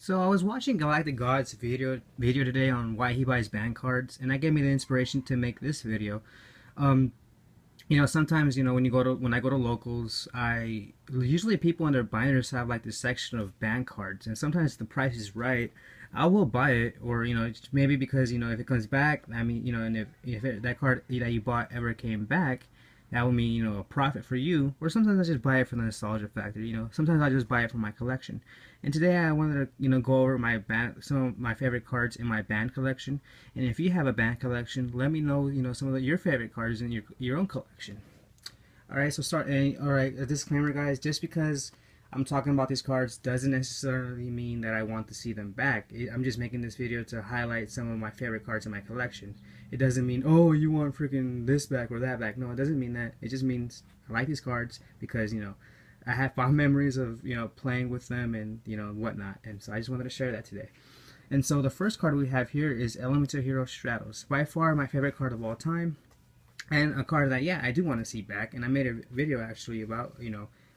So I was watching Galactic God's video today on why he buys band cards, and that gave me the inspiration to make this video. Um, sometimes when I go to locals, I usually people in their binders have like this section of band cards, and sometimes if the price is right, I will buy it, or maybe because if it comes back, I mean and if that card that you bought ever came back, that will mean a profit for you. Or sometimes I just buy it for the nostalgia factor. Sometimes I just buy it for my collection. And today I wanted to go over some of my favorite cards in my band collection. And if you have a band collection, let me know some of your favorite cards in your own collection. All right, so a disclaimer, guys. Just because I'm talking about these cards doesn't necessarily mean that I want to see them back. I'm just making this video to highlight some of my favorite cards in my collection. It doesn't mean, oh, you want freaking this back or that back. No, it doesn't mean that. It just means I like these cards because I have fond memories of playing with them and whatnot. And so I just wanted to share that today. And so the first card we have here is Elemental Hero Stratos. By far my favorite card of all time, and a card that I do want to see back. And I made a video actually about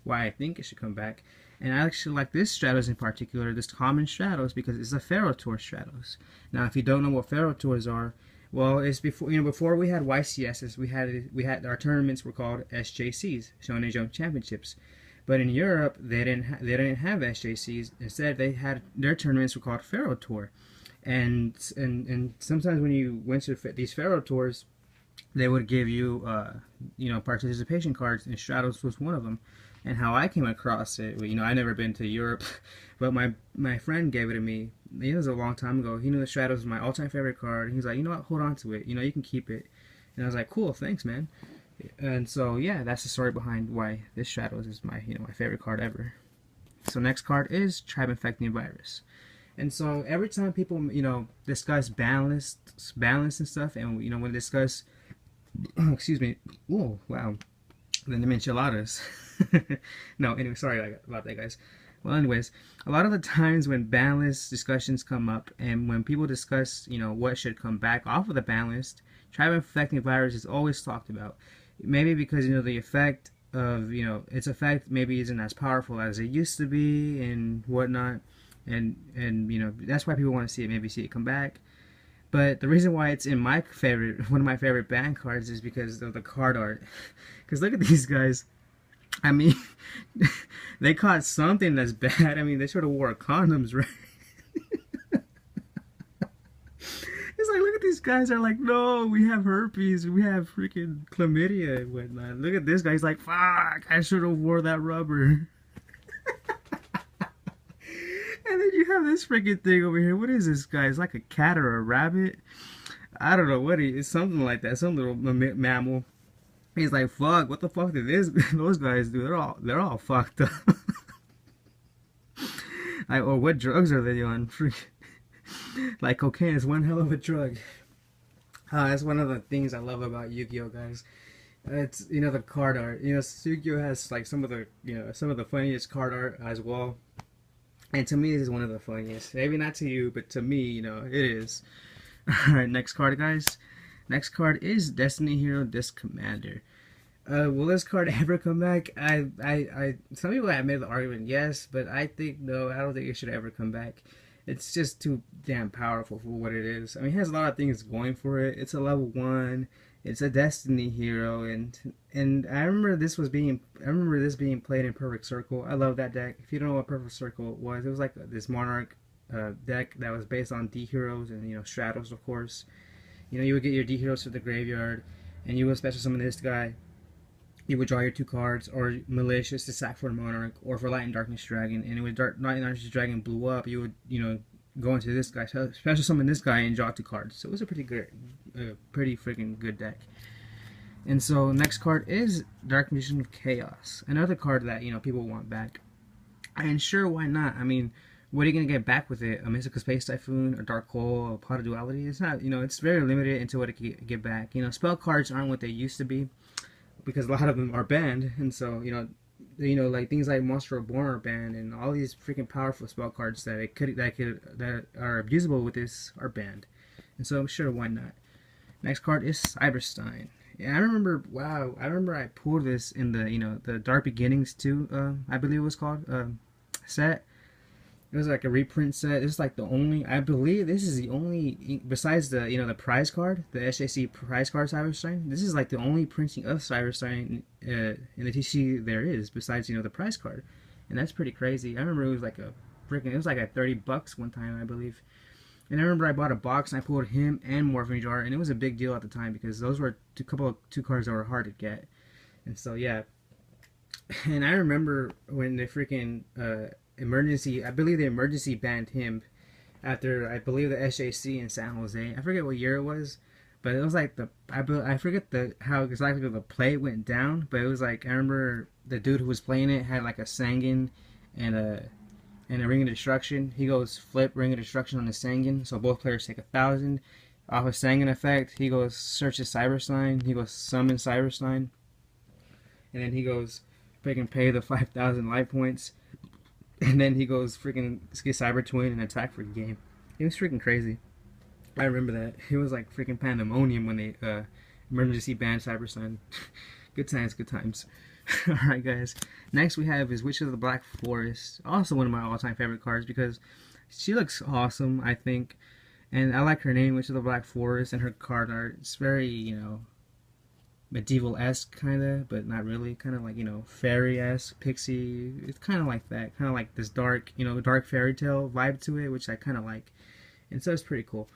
why I think it should come back. And I actually like this Stratos in particular, this common Stratos, because it's a Ferrotor Stratos. Now, if you don't know what Ferrotors are, well, it's before we had YCSs, we had our tournaments were called SJCs, Shonen Jump Championships. But in Europe, they didn't have SJCs. Instead, they had their tournaments were called Ferrotor. And sometimes when you went to these Ferrotors, they would give you participation cards, and Stratos was one of them. And how I came across it, I never been to Europe, but my friend gave it to me. It was a long time ago. He knew the Stratos was my all-time favorite card, and he's like, you know what, hold on to it. You can keep it. And I was like, cool, thanks, man. And so yeah, that's the story behind why this Stratos is my my favorite card ever. So next card is Tribe Infecting Virus. And so every time people discuss balance and stuff, and when they discuss excuse me, oh wow, the enchiladas. No, anyway, sorry about that, guys. Well, anyways, a lot of the times when balanced discussions come up, and when people discuss, what should come back off of the balanced, Tribe Infecting Virus is always talked about. Maybe because the effect of its effect maybe isn't as powerful as it used to be and whatnot, and that's why people want to see it come back. But the reason why it's in one of my favorite band cards is because of the card art. Because look at these guys. I mean, they caught something that's bad. I mean, they should have wore condoms, right? It's like, look at these guys. They're like, no, we have herpes. We have freaking chlamydia and whatnot. Look at this guy. He's like, fuck, I should have wore that rubber. And then you have this freaking thing over here. What is this guy? It's like a cat or a rabbit. I don't know what he is. Something like that. Some little mammal. He's like, fuck, what the fuck did those guys do? They're all fucked up. Like, or what drugs are they on? Like cocaine is one hell of a drug. That's one of the things I love about Yu-Gi-Oh, guys. It's the card art. Yu-Gi-Oh has like some of the funniest card art as well. And to me, this is one of the funniest. Maybe not to you, but to me, it is. Alright, next card, guys. Next card is Destiny Hero Disc Commander. Will this card ever come back? Some people have made the argument yes, but I think no. I don't think it should ever come back. It's just too damn powerful for what it is. I mean, it has a lot of things going for it. It's a level 1. It's a Destiny hero, and I remember this being played in Perfect Circle. I love that deck. If you don't know what Perfect Circle was, it was like this Monarch deck that was based on D heroes and Stratos, of course. You would get your D heroes to the graveyard, and you would special summon this guy. You would draw your 2 cards, or Malicious to sack for Monarch, or for Light and Darkness Dragon. And when Light and Darkness Dragon blew up, you would go into this guy, special summon this guy, and draw 2 cards. So it was a pretty freaking good deck. And so next card is Dark Magician of Chaos, another card that people want back. And sure, why not? I mean, what are you gonna get back with it? A Mystical Space Typhoon, a Dark Hole, a Pot of Duality? It's not. It's very limited into what it can get back. Spell cards aren't what they used to be, because a lot of them are banned, and so like things like Monster Reborn are banned, and all these freaking powerful spell cards that are abusable with this are banned. And so I'm sure, why not? Next card is Cyberstein. Yeah, I remember. Wow, I remember I pulled this in the the Dark Beginnings 2, I believe it was called, set. It was like a reprint set. It's like the only, I believe this is the only, besides the, the prize card, the SJC prize card Cyberstein. This is like the only printing of Cyberstein in the TC there is, besides, the prize card. And that's pretty crazy. I remember it was like it was like at $30 one time, I believe. And I remember I bought a box and I pulled him and Morphing Jar, and it was a big deal at the time because those were two cards that were hard to get. And so, yeah. And I remember when the freaking, I believe the emergency banned him after, I believe, the SJC in San Jose. I forget what year it was, but it was like I forget how exactly the play went down, but it was like, I remember the dude who was playing it had like a Sanguine and a Ring of Destruction. He goes flip Ring of Destruction on the Sanguine, so both players take 1,000 off a Sanguine effect. He goes searches Cyberstein. He goes summon Cyberstein, and then he goes freaking pay the 5,000 life points. And then he goes freaking get Cyber Twin and attack for the game. It was freaking crazy. I remember that. It was like freaking pandemonium when they emergency banned Cyberstein. Good times, good times. Alright guys. Next we have is Witches of the Black Forest. Also one of my all-time favorite cards because she looks awesome, I think. And I like her name, Witches of the Black Forest, and her card art. It's very, medieval-esque kind of, but not really. Kind of like, fairy-esque, pixie. It's kind of like that. Kind of like this dark, dark fairy tale vibe to it, which I kind of like. And so it's pretty cool.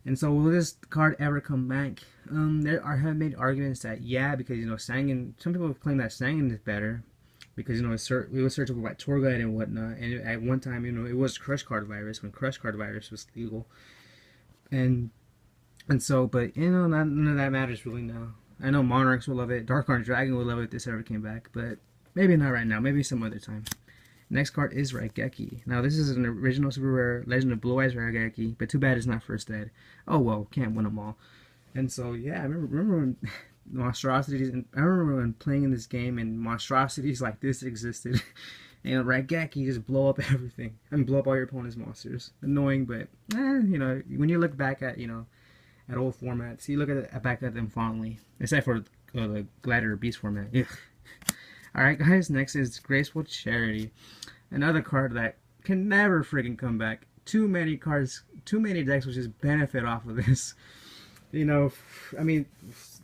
And so will this card ever come back? Have made arguments that yeah, because, Sanguine, some people claim that Sanguine is better. Because, it was searchable by tour guide and whatnot. And at one time, it was Crush Card Virus when Crush Card Virus was legal. And so, but, none of that matters really now. I know Monarchs will love it. Dark Orange Dragon will love it if this ever came back. But maybe not right now. Maybe some other time. Next card is Raigeki. Now, this is an original super rare Legend of Blue Eyes Raigeki. But too bad it's not first ed. Oh, well. Can't win them all. And so, yeah. I remember when monstrosities... I remember when playing in this game and monstrosities like this existed. And Raigeki just blow up everything. I mean, blow up all your opponent's monsters. Annoying, but, when you look back at, at old formats, you look back at them fondly. Except for the Gladiator Beast format. Ugh. Alright guys, next is Graceful Charity. Another card that can never freaking come back. Too many cards, too many decks will just benefit off of this. I mean,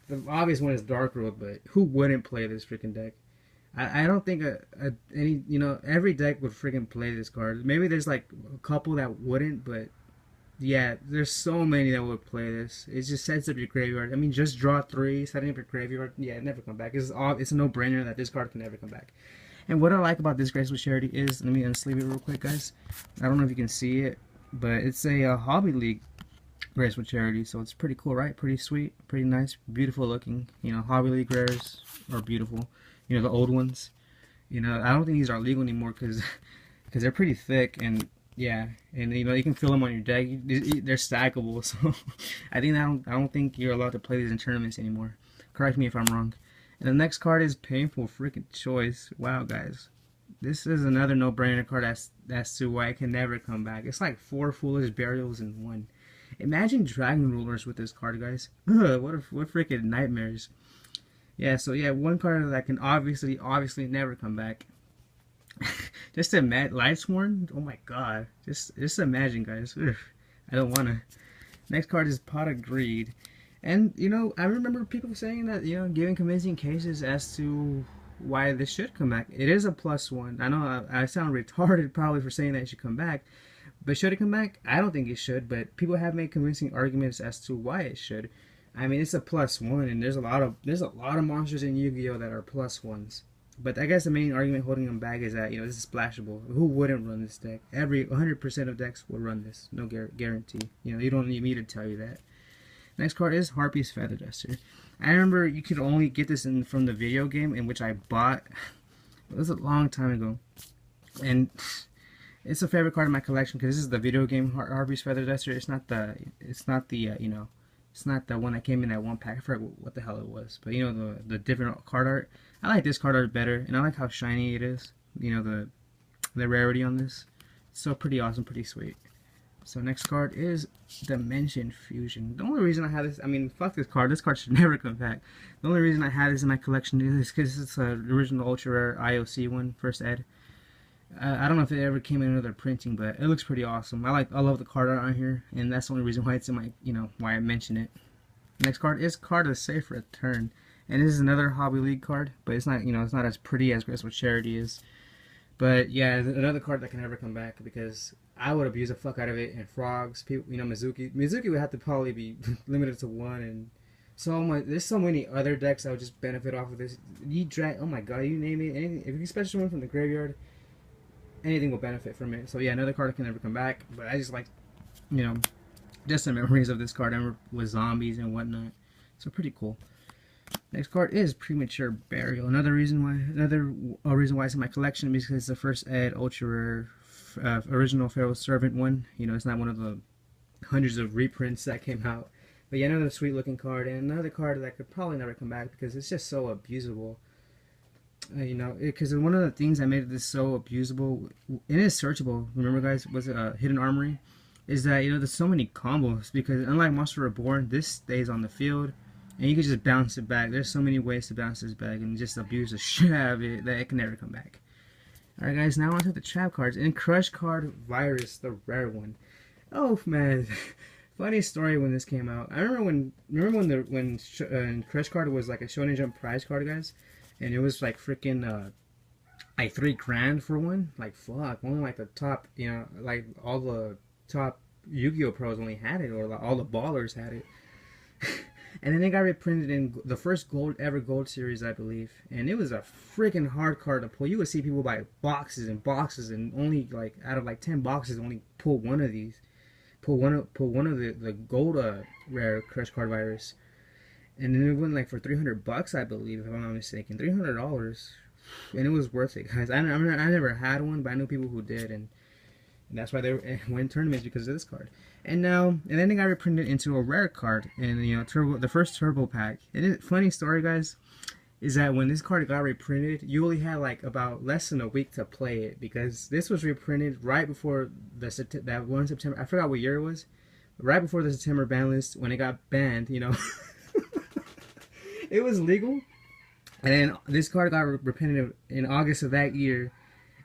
the obvious one is Dark Road, but who wouldn't play this freaking deck? I don't think every deck would freaking play this card. Maybe there's like a couple that wouldn't, but yeah, there's so many that would play this. It just sets up your graveyard. I mean, just draw 3, setting up your graveyard. Yeah, never come back. It's a no-brainer that this card can never come back. And what I like about this Graceful Charity is, let me unsleeve it real quick, guys. I don't know if you can see it, but it's a Hobby League Graceful Charity, so it's pretty cool, right? Pretty sweet, pretty nice, beautiful looking. Hobby League rares are beautiful. The old ones. I don't think these are legal anymore because they're pretty thick and. Yeah, and you can fill them on your deck. They're stackable, so I don't think you're allowed to play these in tournaments anymore. Correct me if I'm wrong. And the next card is Painful Freaking Choice. Wow, guys, this is another no-brainer card. That's to why it can never come back. It's like 4 Foolish Burials in 1. Imagine Dragon Rulers with this card, guys. Ugh, what freaking nightmares. Yeah, so yeah, one card that can obviously never come back. Just imagine Lightsworn. Oh my god! Just imagine, guys. Ugh, I don't wanna. Next card is Pot of Greed, and I remember people saying that giving convincing cases as to why this should come back. It is a +1. I know I sound retarded probably for saying that it should come back, but should it come back? I don't think it should. But people have made convincing arguments as to why it should. I mean, it's a +1, and there's a lot of monsters in Yu-Gi-Oh that are +1s. But I guess the main argument holding them back is that, this is splashable. Who wouldn't run this deck? 100% of decks will run this. No guarantee. You don't need me to tell you that. Next card is Harpy's Feather Duster. I remember you could only get this from the video game in which I bought. It was a long time ago. And it's a favorite card in my collection because this is the video game Harpy's Feather Duster. It's not the it's not the one that came in that one pack. I forgot what the hell it was. But the different card art. I like this card art better, and I like how shiny it is. The rarity on this. It's so pretty awesome, pretty sweet. So next card is Dimension Fusion. The only reason I have this, I mean, fuck this card. This card should never come back. The only reason I have this in my collection is because it's the original ultra rare IOC one, first ed. I don't know if it ever came in another printing, but it looks pretty awesome. I love the card art on here, and that's the only reason why it's in my, why I mention it. Next card is Card of Safe Return, and this is another Hobby League card, but it's not, it's not as pretty as Graceful Charity is. But yeah, another card that can never come back, because I would abuse the fuck out of it. And frogs, people, Mizuki would have to probably be limited to one, and so much. There's so many other decks that would just benefit off of this. Oh my god, you name it. Anything, if you special one from the graveyard, anything will benefit from it. So yeah, another card that can never come back. But I just like, just some memories of this card. I remember with zombies and whatnot. So pretty cool. Next card is Premature Burial. Another reason why it's in my collection is because it's the first Ed ultra rare original Pharaoh Servant one. It's not one of the hundreds of reprints that came out. But yeah, another sweet looking card, and another card that could probably never come back because it's just so abusable. Because one of the things that made this so abusable, and it's searchable, remember guys, was Hidden Armory, is that, there's so many combos, because unlike Monster Reborn, this stays on the field, and you can just bounce it back. There's so many ways to bounce this back, and just abuse the shit out of it, that it can never come back. Alright guys, now onto the trap cards, and Crush Card Virus, the rare one. Oh man, funny story when this came out. I remember when Crush Card was like a Shonen Jump prize card, guys. And it was like freaking like $3,000 for one. Like fuck, only like the top, like all the top Yu-Gi-Oh pros only had it, or like all the ballers had it. And then it got reprinted in the first ever gold series, I believe. And it was a freaking hard card to pull. You would see people buy boxes and boxes, and only like out of like 10 boxes, only pull one of these, pull one of the gold rare Crush Card Virus. And then it went like for $300, I believe, if I'm not mistaken, $300, and it was worth it, guys. I never had one, but I knew people who did, and that's why they win tournaments, because of this card. And then it got reprinted into a rare card, and the first Turbo pack. And funny story, guys, is that when this card got reprinted, you only had like about less than a week to play it, because this was reprinted right before that one September. I forgot what year it was. Right before the September ban list, when it got banned, It was legal, and then this card got reprinted in August of that year,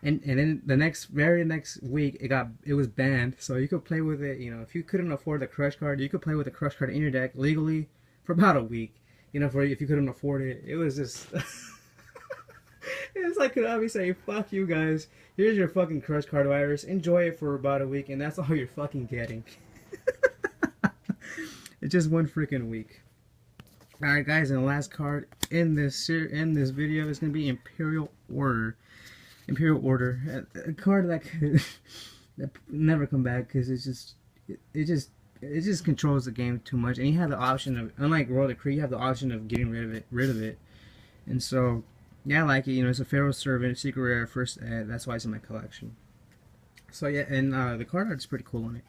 and then the very next week it was banned. So you could play with it. If you couldn't afford the Crush Card, you could play with the Crush Card in your deck legally for about a week. If you couldn't afford it, it was just it's like Konami saying, "Fuck you guys. Here's your fucking Crush Card Virus. Enjoy it for about a week, and that's all you're fucking getting." It's just one freaking week. Alright guys, and the last card in this video is going to be Imperial Order. Imperial Order. A card that could that never come back, because it just controls the game too much. And you have the option of, unlike Royal Decree, you have the option of getting rid of it. And so, yeah, I like it. It's a Pharaoh Servant, secret rare, first ed. That's why it's in my collection. So yeah, and the card art is pretty cool on it.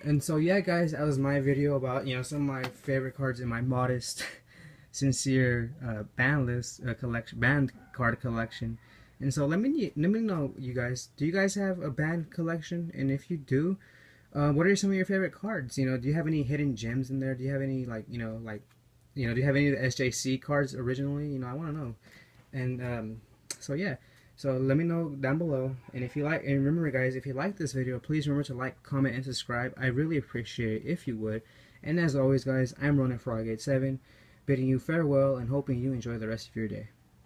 And so yeah guys, that was my video about some of my favorite cards in my modest, sincere band card collection. And so let me know, you guys, do you guys have a band collection? And if you do, what are some of your favorite cards? Do you have any hidden gems in there? Do you have any do you have any of the SJC cards originally? I want to know. And so yeah. So let me know down below, and remember guys, if you like this video, please remember to like, comment, and subscribe. I really appreciate it if you would. And as always guys, I'm Ronin Frog 87, bidding you farewell and hoping you enjoy the rest of your day.